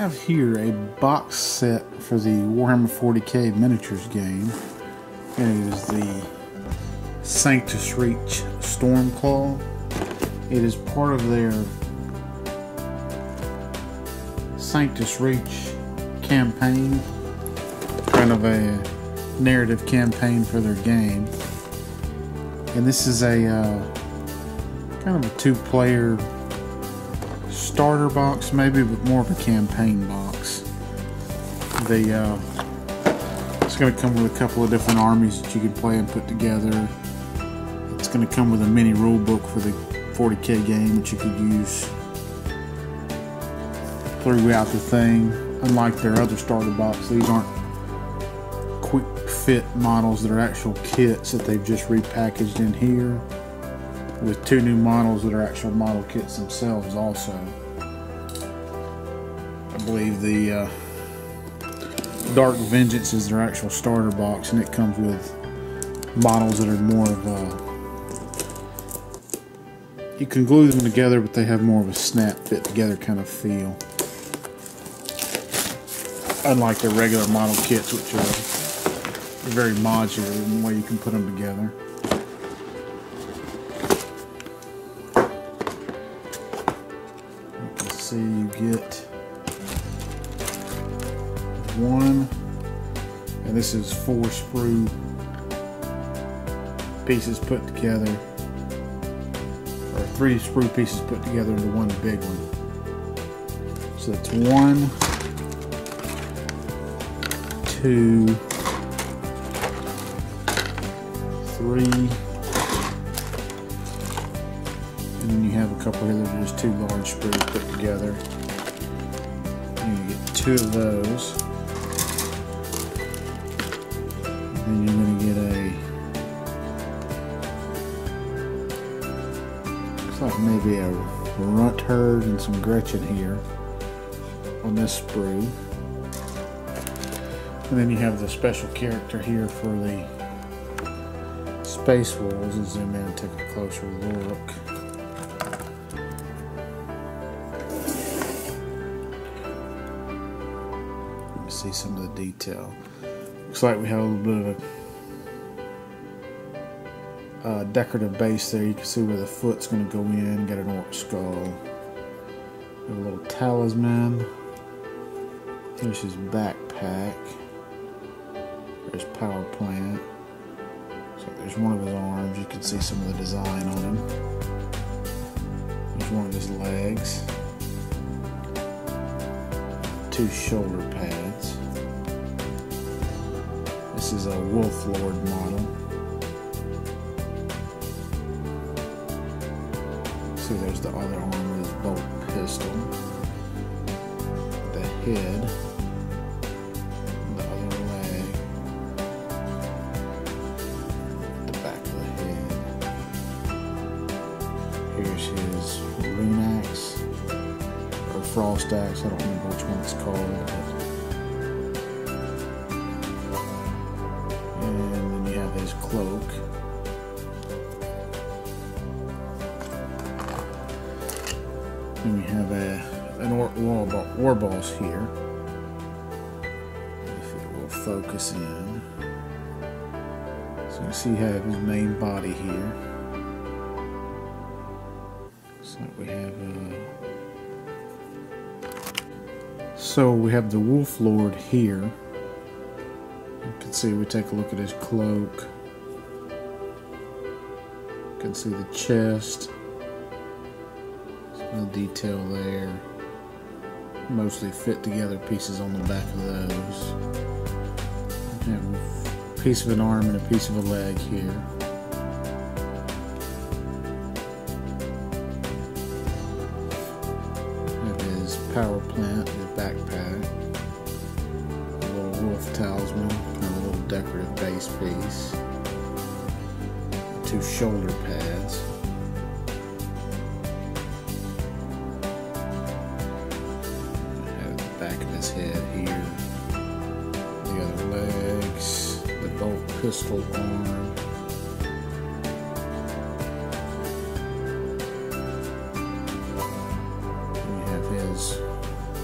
have here a box set for the Warhammer 40k miniatures game. It is the Santus Reach Stormclaw. It is part of their Santus Reach campaign, kind of a narrative campaign for their game. And this is a kind of a two-player starter box, maybe, but more of a campaign box. It's going to come with a couple of different armies that you can play and put together. It's going to come with a mini rule book for the 40k game that you could use throughout the thing. Unlike their other starter box, these aren't quick fit models, that are actual kits that they've just repackaged in here, with two new models that are actual model kits themselves also. I believe the Dark Vengeance is their actual starter box, and it comes with models that are more of a, you can glue them together, but they have more of a snap fit together kind of feel, unlike their regular model kits, which are very modular in the way you can put them together. You can see you get one, and this is 4 sprue pieces put together, or 3 sprue pieces put together into one big one. So it's 1, 2, 3, and then you have a couple here that are just 2 large sprues put together. And you get 2 of those. And then you're going to get a, looks like maybe a runt herd and some Gretchen here on this sprue. And then you have the special character here for the Space Wolves. I'll zoom in and take a closer look. Let me see some of the detail. Looks like we have a little bit of a decorative base there. You can see where the foot's going to go in. Got an orc skull. Got a little talisman. Here's his backpack. There's power plant. So there's one of his arms. You can see some of the design on him. There's one of his legs. 2 shoulder pads. This is a Wolf Lord model. See, there's the other arm with his bolt pistol. The head. Here's his rune axe, or frost axe, I don't remember which one it's called. And then you have his cloak. And you have an orc war boss here, if it will focus in. So you see you have his main body here. So we have the Wolf Lord here. You can see, we take a look at his cloak. You can see the chest. Some of the detail there. Mostly fit together pieces on the back of those. You have a piece of an arm and a piece of a leg here. Power plant, his backpack, a little wolf talisman, and a little decorative base piece, 2 shoulder pads, have the back of his head here, the other legs, the bolt pistol arm.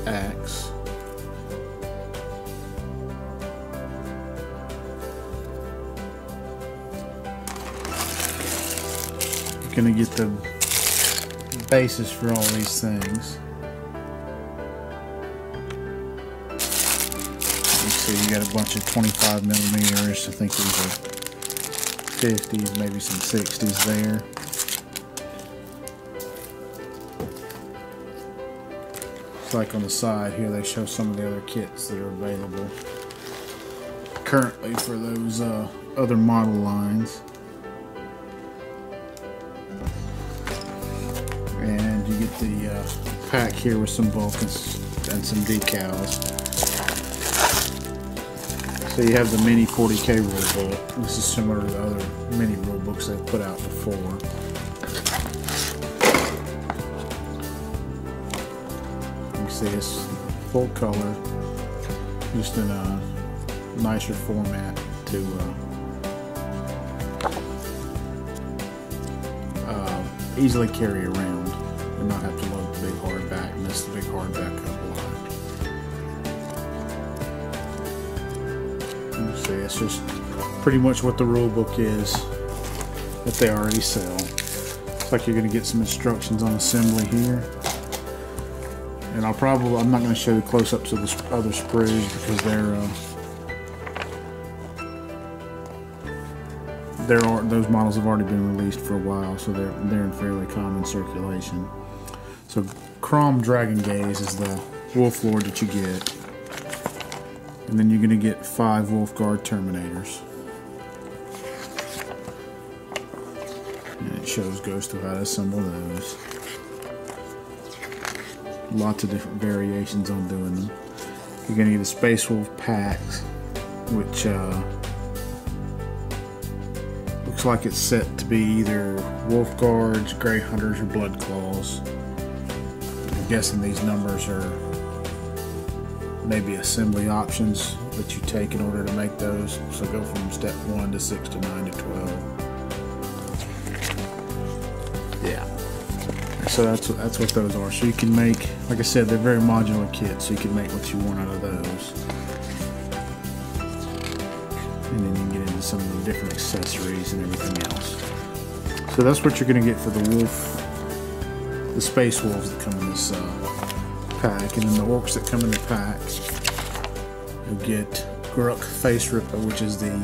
Axe, gonna get the basis for all these things. You see, you got a bunch of 25 millimeters. I think these are 50s, maybe some 60s there. It's like on the side here, they show some of the other kits that are available currently for those other model lines. And you get the pack here with some bulk and some decals. So you have the mini 40K rulebook. This is similar to the other mini rulebooks they've put out before. You see it's full color, just in a nicer format to easily carry around and not have to load the big hardback and mess the big hardback up a lot. You see, it's just pretty much what the rule book is that they already sell. Looks like you're going to get some instructions on assembly here. And I'm not going to show you close-ups of the other sprues because those models have already been released for a while, so they're in fairly common circulation. So Chrome Dragon Gaze is the Wolf Lord that you get, and then you're going to get 5 Wolf Guard Terminators. And it goes through how to assemble those. Lots of different variations on doing them. You're going to get a Space Wolf pack, which looks like it's set to be either Wolf Guards, Grey Hunters, or Blood Claws. I'm guessing these numbers are maybe assembly options that you take in order to make those. So go from step 1 to 6 to 9 to 12. Yeah. So that's what those are. So you can make, like I said, they're very modular kits, so you can make what you want out of those. And then you can get into some of the different accessories and everything else. So that's what you're going to get for the wolf, the space wolves that come in this pack. And then the orcs that come in the pack, you'll get Gruk Face Ripper, which is the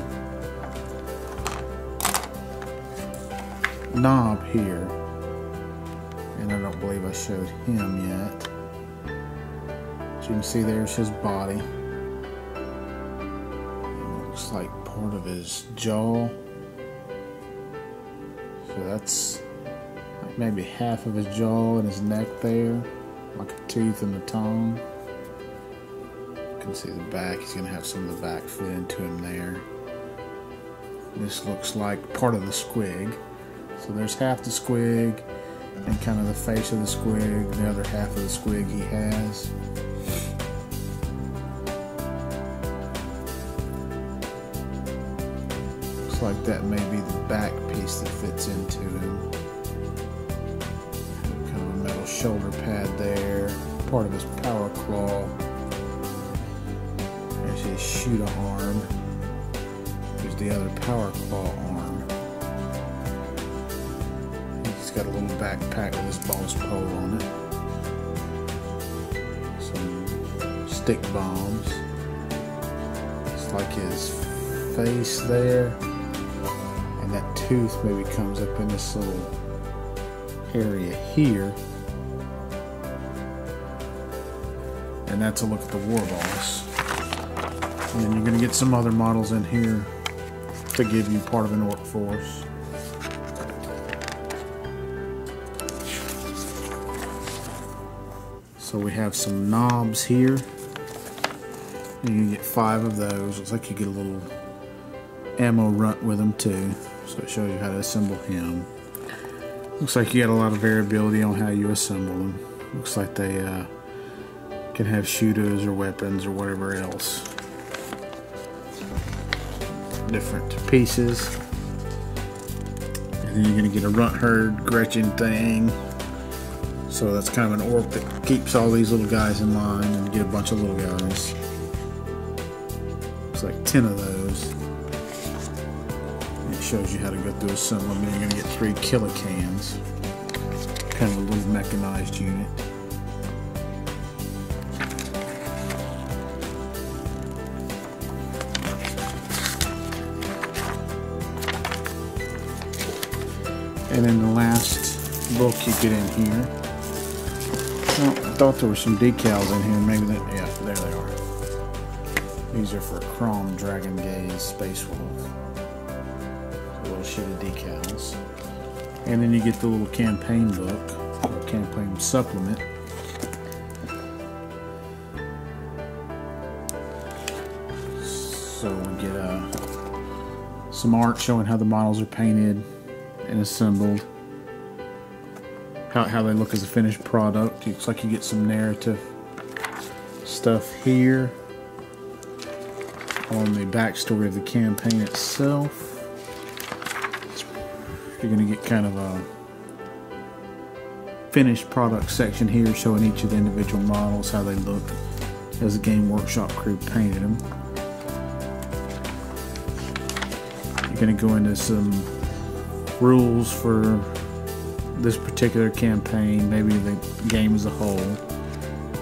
knob here. And I don't believe I showed him yet. As you can see, there's his body. It looks like part of his jaw. So that's like maybe half of his jaw and his neck there, like a tooth and a tongue. You can see the back. He's going to have some of the back fit into him there. This looks like part of the squig. So there's half the squig and kind of the face of the squig, the other half of the squig he has. Looks like that may be the back piece that fits into him. Kind of a metal shoulder pad there, part of his power claw. There's his shooter arm. There's the other power claw arm. Got a little backpack with his boss pole on it. Some stick bombs. It's like his face there. And that tooth maybe comes up in this little area here. And that's a look at the war boss. And then you're going to get some other models in here to give you part of an orc force. So we have some knobs here. You can get 5 of those. Looks like you get a little ammo runt with them too. So it shows you how to assemble him. Looks like you got a lot of variability on how you assemble them. Looks like they can have shooters or weapons or whatever else. Different pieces. And then you're going to get a runt herd Gretchen thing. So that's kind of an orc that keeps all these little guys in line, and you get a bunch of little guys. Looks like 10 of those. And it shows you how to go through assembly. You're going to get 3 kilocans, kind of a little mechanized unit. And then the last book you get in here. Well, I thought there were some decals in here. Maybe that, yeah, there they are. These are for Chrome Dragon Gaze Space Wolf. A little sheet of decals. And then you get the little campaign book, or campaign supplement. So we get some art showing how the models are painted and assembled, how they look as a finished product. It looks like you get some narrative stuff here on the backstory of the campaign itself. You're going to get kind of a finished product section here showing each of the individual models, how they look as the Game Workshop crew painted them. You're going to go into some rules for this particular campaign, maybe the game as a whole.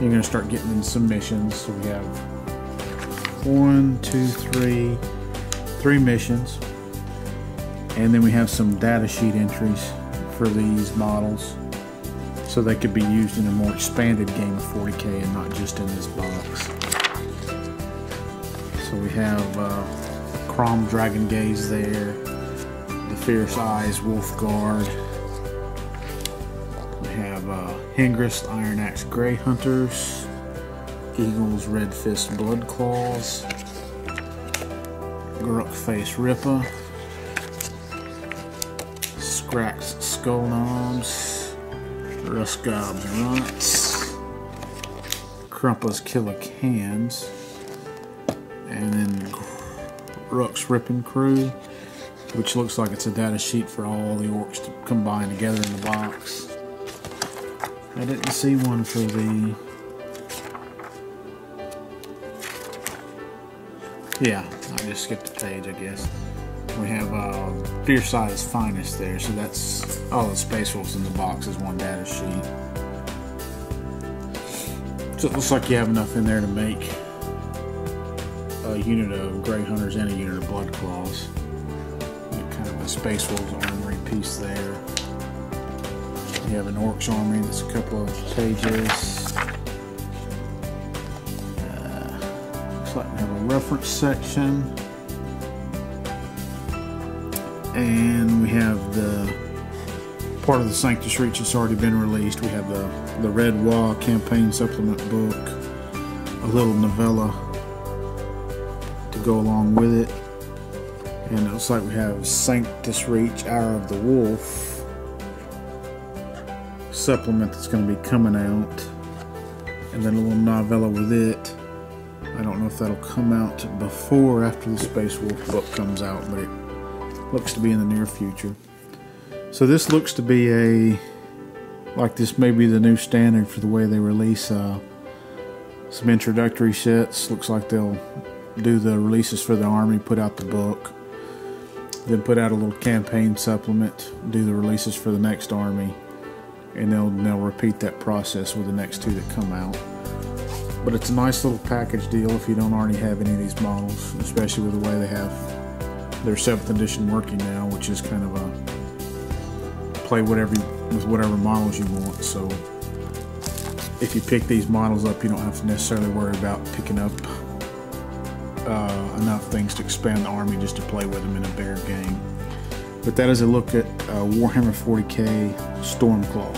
You're going to start getting into some missions. So we have 3 missions, and then we have some data sheet entries for these models, so they could be used in a more expanded game of 40K and not just in this box. So we have Chrome Dragon Gaze there, Fierce Eyes Wolf Guard. We have Hengrist Iron Axe Grey Hunters, Eagles Red Fist Blood Claws, Gruk Face Rippa, Scrax Skull Knobs, Ruskob's Runts, Krumpa's Killer Cans, and then Rook's Ripping Crew, which looks like it's a data sheet for all the orcs to combine together in the box. I didn't see one for the... Yeah, I just skipped the page, I guess. We have Fierce Eyes Finest there, so that's all the Space Wolves in the box is one data sheet. So it looks like you have enough in there to make a unit of Grey Hunters and a unit of Blood Claws. Kind of a Space Wolves armory piece there. You have an Orcs armory that's a couple of pages. Looks like we have a reference section. And we have the part of the Santus Reach that's already been released. We have the Red Wall campaign supplement book, a little novella to go along with it. And it looks like we have Santus Reach, Hour of the Wolf supplement that's going to be coming out, and then a little novella with it. I don't know if that'll come out before or after the Space Wolf book comes out, but it looks to be in the near future. So this looks to be like this may be the new standard for the way they release some introductory sets. Looks like they'll do the releases for the army, put out the book, then put out a little campaign supplement, do the releases for the next army, and they'll repeat that process with the next 2 that come out. But it's a nice little package deal if you don't already have any of these models, especially with the way they have their 7th edition working now, which is kind of a play with whatever models you want. So if you pick these models up, you don't have to necessarily worry about picking up enough things to expand the army just to play with them in a bigger game. But that is a look at Warhammer 40K Stormclaw.